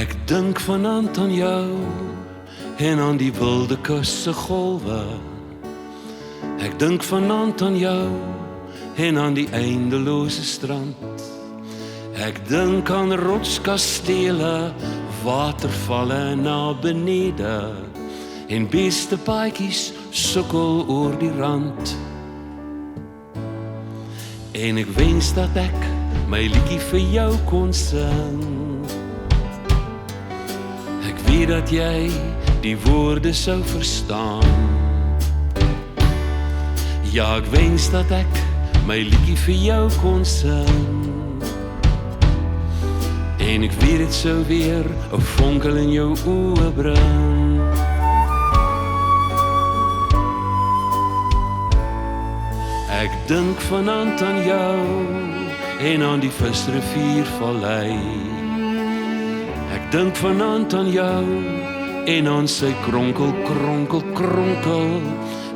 Ek dink vanaand aan jou en aan die wilde kus se golwe. Ek dink vanaand aan jou en aan die eindelose strand. Ek dink aan rotskastele, watervalle na benede en beste paadjies sukkel oor die rand. En ek wens dat ek my liedjie vir jou kon sing. Ek weet dat jy die woorde sou verstaan. Ja, ek wens dat ek my liedjie vir jou kon sing. En ek weet dit sou weer 'n vonkel in jou oë bring. Ek dink vanaand aan jou en aan die visriviervallei. Ek dink vanaand aan jou en aan sy kronkel, kronkel, kronkel.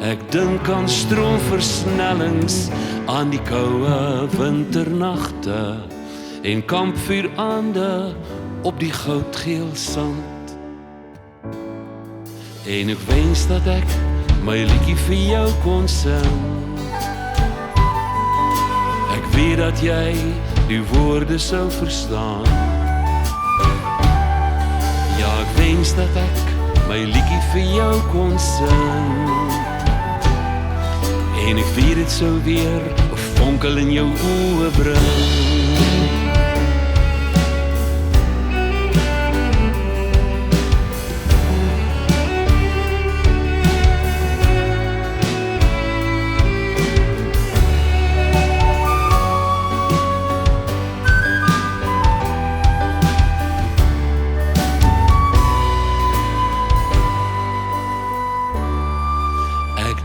Ek dink aan stroomversnellings, aan die koue winternagte en kampvuurande op die goudgeel sand. En ek wens dat ek my liedjie vir jou kon sing. Ek weet dat jy die woorde sou verstaan. Ja, ek wens dat ek my liedjie vir jou kon sing. En ek weet dit sou weer 'n vonkel in jou oë bring.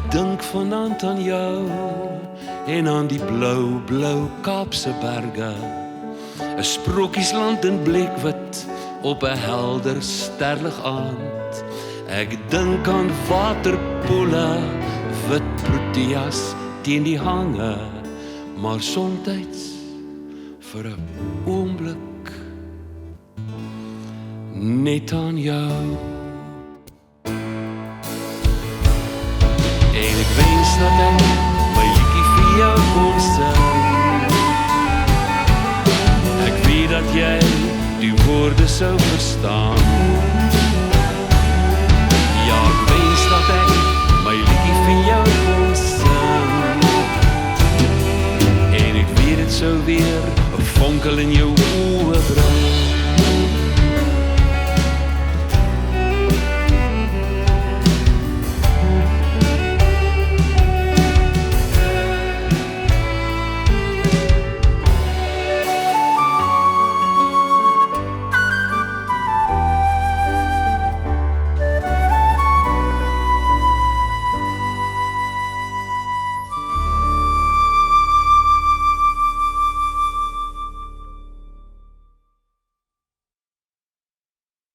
Dink vanaand aan jou en aan die blou, blou Kaapse berge. 'n Sprokiesland in bleekwit op 'n helder sterlig aand. Ek dink aan waterpoele, wit proteas teen die hange, maar somtyds vir 'n oomblik net aan jou. En ek wens dat ek my liedjie vir jou kon sing. Ek weet dat jy die woorde sou verstaan.